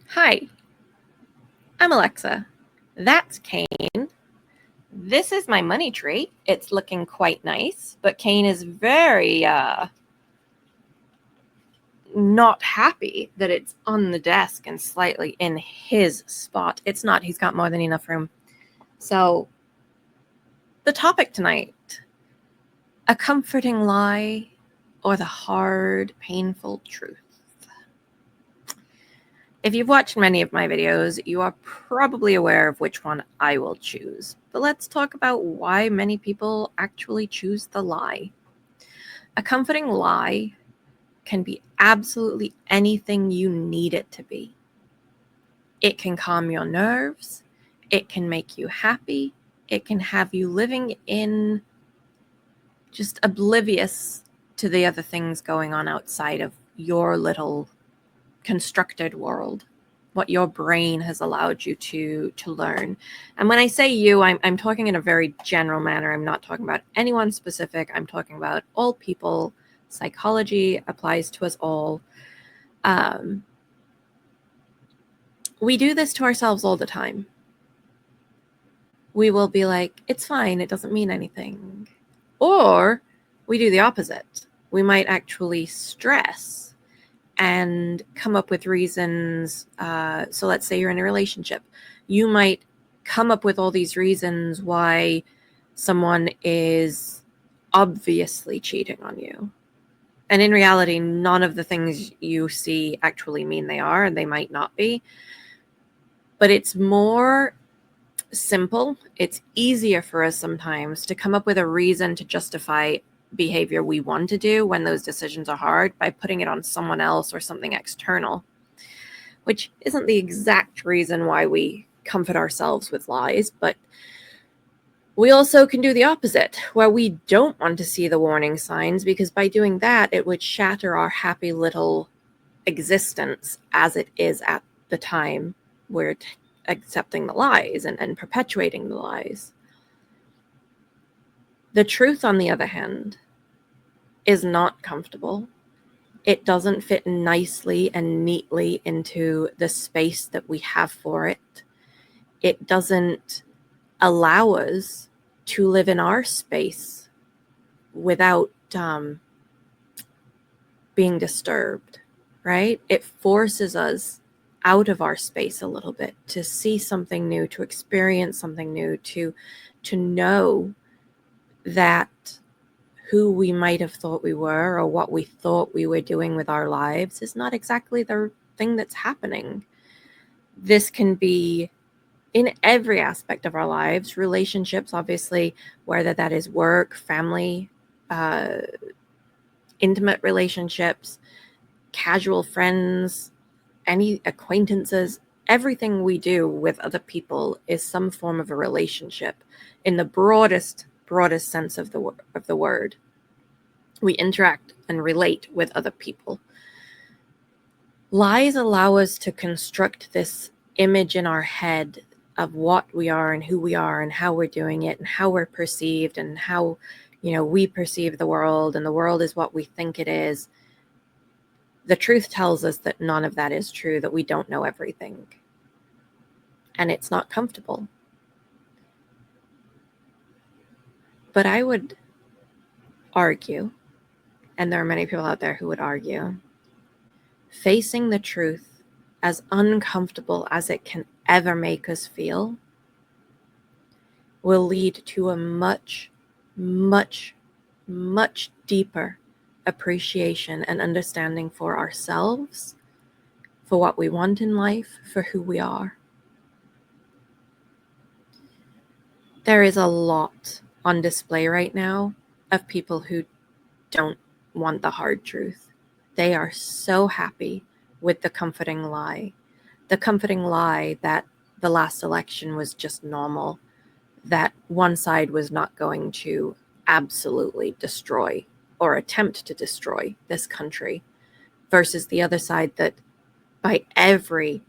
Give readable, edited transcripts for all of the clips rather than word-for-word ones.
Hi, I'm Alexa. That's Kane. This is my money tree. It's looking quite nice, but Kane is very not happy that it's on the desk and slightly in his spot. It's not. He's got more than enough room. So, the topic tonight, a comforting lie or the hard, painful truth. If you've watched many of my videos, you are probably aware of which one I will choose. But let's talk about why many people actually choose the lie. A comforting lie can be absolutely anything you need it to be. It can calm your nerves, it can make you happy, it can have you living in just oblivious to the other things going on outside of your little constructed world, what your brain has allowed you to learn. And when I say you, I'm talking in a very general manner. I'm not talking about anyone specific. I'm talking about all people. Psychology applies to us all. We do this to ourselves all the time. We will be like, it's fine, it doesn't mean anything. Or we do the opposite. We might actually stress and come up with reasons. So let's say you're in a relationship. You might come up with all these reasons why someone is obviously cheating on you. And in reality, none of the things you see actually mean they are, and they might not be. But it's more simple. It's easier for us sometimes to come up with a reason to justify behavior we want to do when those decisions are hard by putting it on someone else or something external, which isn't the exact reason why we comfort ourselves with lies, but we also can do the opposite, where we don't want to see the warning signs, because by doing that, it would shatter our happy little existence as it is at the time we're accepting the lies and perpetuating the lies. The truth, on the other hand, is not comfortable. It doesn't fit nicely and neatly into the space that we have for it. It doesn't allow us to live in our space without being disturbed, right? It forces us out of our space a little bit to see something new, to experience something new, to know that who we might have thought we were or what we thought we were doing with our lives is not exactly the thing that's happening. This can be in every aspect of our lives, relationships, obviously, whether that is work, family, intimate relationships, casual friends, any acquaintances. Everything we do with other people is some form of a relationship in the broadest sense of the word. We interact and relate with other people. Lies allow us to construct this image in our head of what we are and who we are and how we're doing it and how we're perceived and how, we perceive the world, and the world is what we think it is. The truth tells us that none of that is true, that we don't know everything. And it's not comfortable. But I would argue, and there are many people out there who would argue, facing the truth, as uncomfortable as it can ever make us feel, will lead to a much, much, much deeper appreciation and understanding for ourselves, for what we want in life, for who we are. There is a lot on display right now of people who don't want the hard truth. They are so happy with the comforting lie that the last election was just normal, that one side was not going to absolutely destroy or attempt to destroy this country, versus the other side that, by every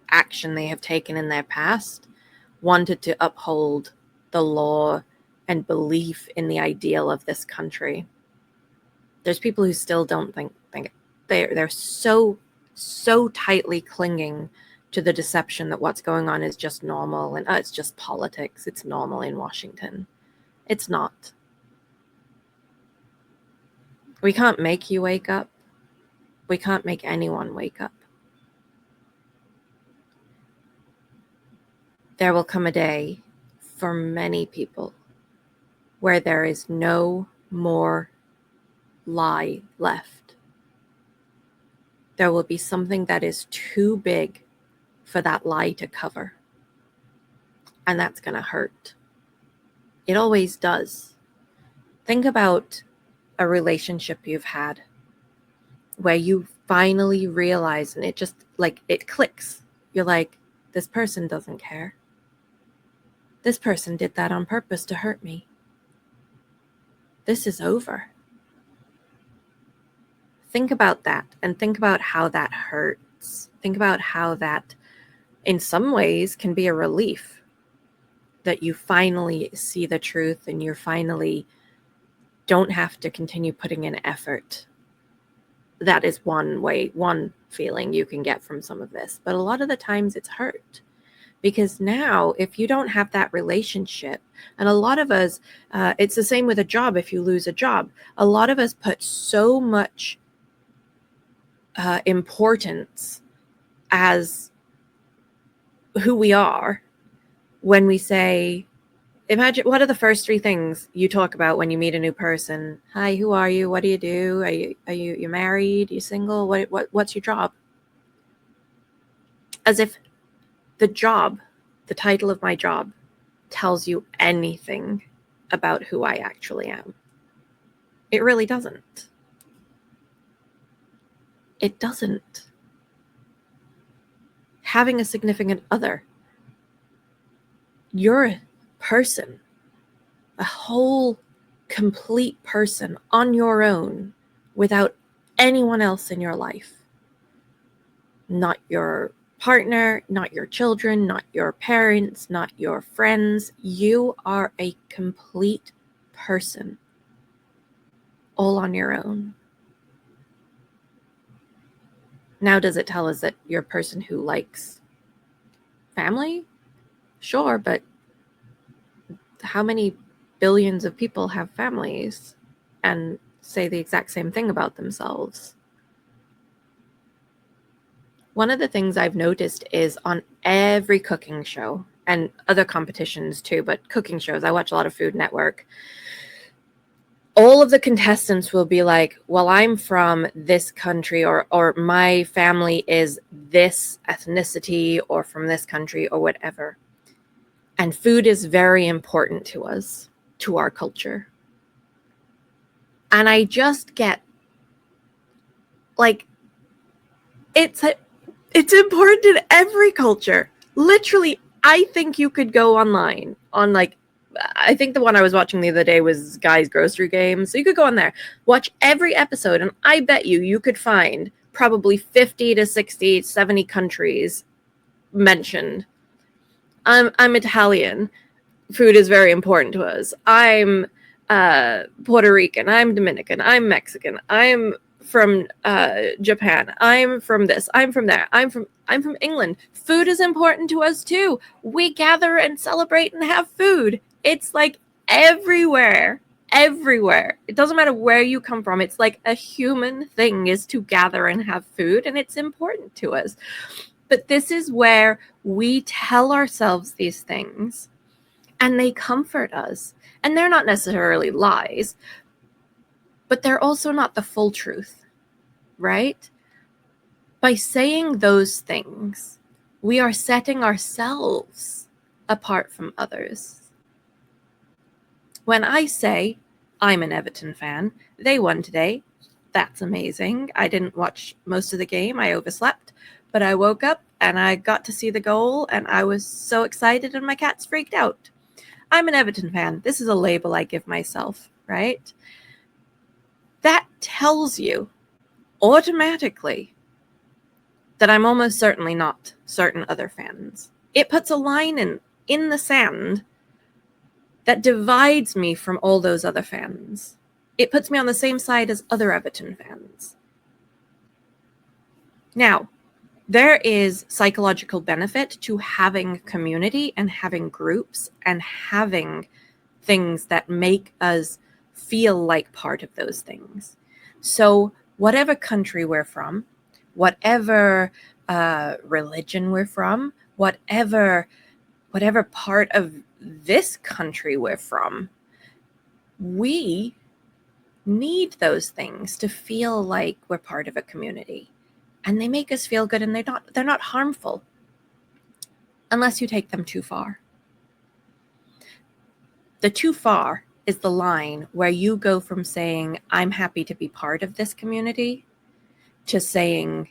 action they have taken in their past, wanted to uphold the law and belief in the ideal of this country. There's people who still don't think they're so tightly clinging to the deception that what's going on is just normal and it's just politics. It's normal in Washington. It's not. We can't make you wake up. We can't make anyone wake up. There will come a day for many people where there is no more lie left. There will be something that is too big for that lie to cover. And that's going to hurt. It always does. Think about a relationship you've had where you finally realize, and it just like it clicks. You're like, this person doesn't care. This person did that on purpose to hurt me. This is over. Think about that and think about how that hurts. Think about how that, in some ways, can be a relief that you finally see the truth and you finally don't have to continue putting in effort. That is one feeling you can get from some of this. But a lot of the times it's hurt. Because now, if you don't have that relationship, and a lot of us, it's the same with a job. If you lose a job, a lot of us put so much importance as who we are when we say, imagine, what are the first 3 things you talk about when you meet a new person? Hi, who are you? What do you do? Are you married? Are you single? What's your job? As if the job, the title of my job, tells you anything about who I actually am. It really doesn't. It doesn't. Having a significant other, you're a person, a whole, complete person on your own without anyone else in your life. Not your partner, not your children, not your parents, not your friends. You are a complete person, all on your own. Now, does it tell us that you're a person who likes family? Sure, but how many billions of people have families and say the exact same thing about themselves? One of the things I've noticed is on every cooking show, and other competitions too, but cooking shows, I watch a lot of Food Network, all of the contestants will be like, well, I'm from this country, or my family is this ethnicity, or from this country, or whatever. And food is very important to us, to our culture. And I just get like, it's important in every culture. Literally, I think you could go online on like, I think the one I was watching the other day was Guy's Grocery Game. So you could go on there, watch every episode, and I bet you could find probably 50 to 60, 70 countries mentioned. I'm Italian. Food is very important to us. I'm Puerto Rican. I'm Dominican. I'm Mexican. I'm from Japan. I'm from this. I'm from there. I'm from England. Food is important to us too. We gather and celebrate and have food. It's like everywhere. It doesn't matter where you come from. It's like a human thing is to gather and have food, and it's important to us. But this is where we tell ourselves these things, and they comfort us. And they're not necessarily lies, but they're also not the full truth, right? By saying those things, we are setting ourselves apart from others. When I say, I'm an Everton fan, they won today, that's amazing. I didn't watch most of the game, I overslept, but I woke up and I got to see the goal and I was so excited and my cats freaked out. I'm an Everton fan. This is a label I give myself, right? That tells you automatically that I'm almost certainly not certain other fans. It puts a line in the sand that divides me from all those other fans. It puts me on the same side as other Everton fans. Now, There is psychological benefit to having community and having groups and having things that make us feel like part of those things. So whatever country we're from, whatever religion we're from, whatever part of this country we're from, we need those things to feel like we're part of a community. And they make us feel good, and they're not harmful unless you take them too far. The too far is the line where you go from saying, I'm happy to be part of this community, to saying,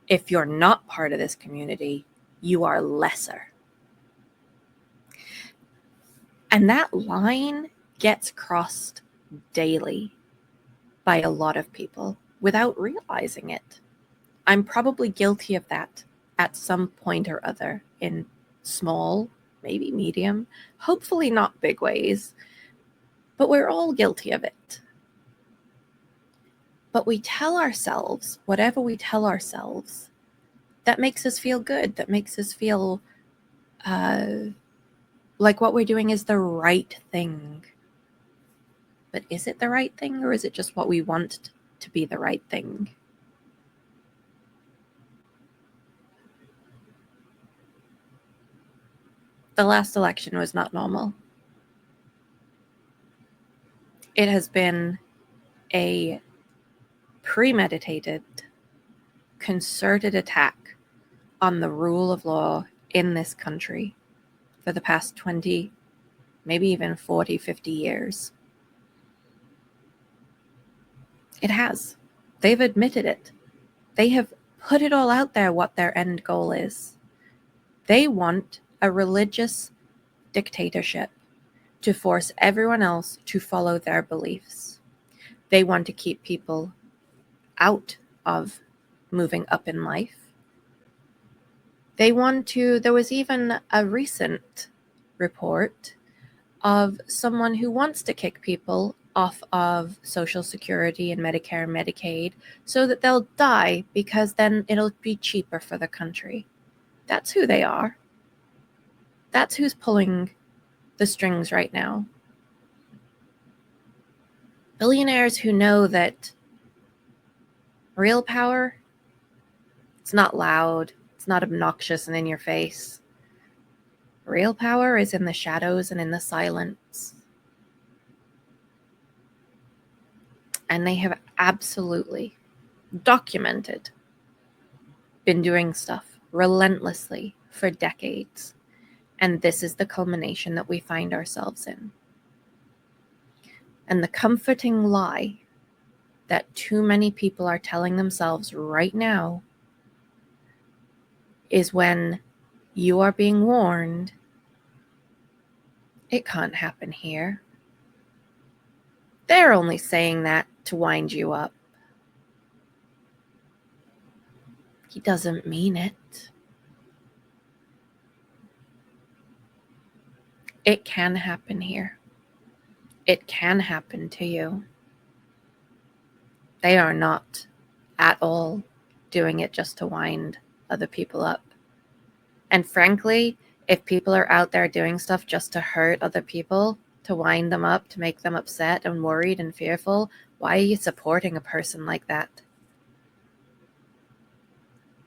if you're not part of this community, you are lesser. And that line gets crossed daily by a lot of people without realizing it. I'm probably guilty of that at some point or other, in small, maybe medium, hopefully not big ways, but we're all guilty of it. But we tell ourselves, whatever we tell ourselves, that makes us feel good, that makes us feel like what we're doing is the right thing. But is it the right thing, or is it just what we want to be the right thing? The last election was not normal. It has been a premeditated, concerted attack on the rule of law in this country for the past 20, maybe even 40, 50 years. It has. They've admitted it. They have put it all out there what their end goal is. They want a religious dictatorship to force everyone else to follow their beliefs. They want to keep people out of moving up in life. They want to, there was even a recent report of someone who wants to kick people off of Social Security and Medicare and Medicaid so that they'll die, because then it'll be cheaper for the country. That's who they are. That's who's pulling the strings right now. Billionaires who know that real power, it's not loud, it's not obnoxious and in your face. Real power is in the shadows and in the silence. And they have absolutely documented been doing stuff relentlessly for decades. And this is the culmination that we find ourselves in. And the comforting lie that too many people are telling themselves right now is when you are being warned, it can't happen here. They're only saying that to wind you up. He doesn't mean it. It can happen here. It can happen to you. They are not at all doing it just to wind other people up. And frankly, if people are out there doing stuff just to hurt other people, to wind them up, to make them upset and worried and fearful, why are you supporting a person like that?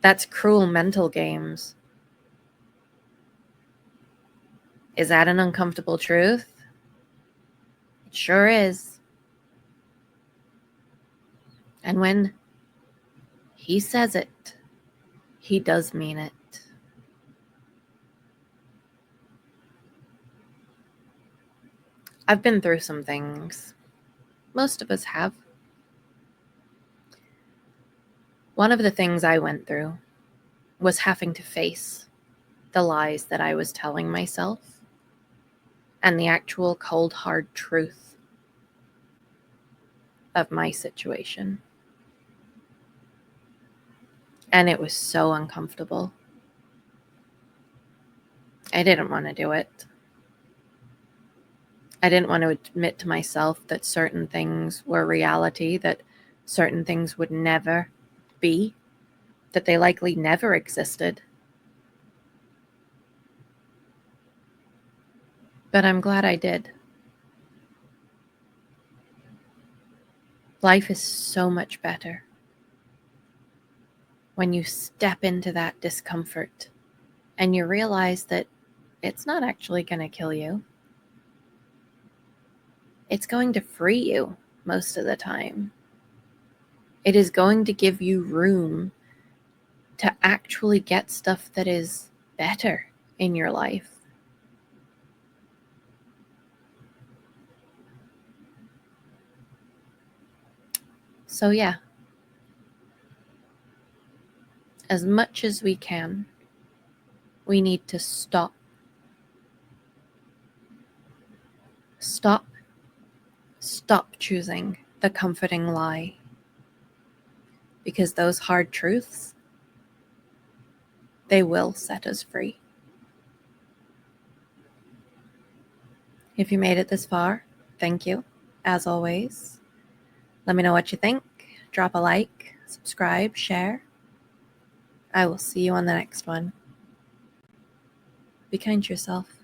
That's cruel mental games. Is that an uncomfortable truth? It sure is. And when he says it, he does mean it. I've been through some things. Most of us have. One of the things I went through was having to face the lies that I was telling myself and the actual cold, hard truth of my situation. And it was so uncomfortable. I didn't want to do it. I didn't want to admit to myself that certain things were reality, that certain things would never be. that they likely never existed. But I'm glad I did. Life is so much better when you step into that discomfort and you realize that it's not actually going to kill you. It's going to free you most of the time. It is going to give you room to actually get stuff that is better in your life. So yeah, as much as we can, we need to stop. Stop choosing the comforting lie. Because those hard truths, they will set us free. If you made it this far, thank you. As always, let me know what you think. Drop a like, subscribe, share. I will see you on the next one. Be kind to yourself.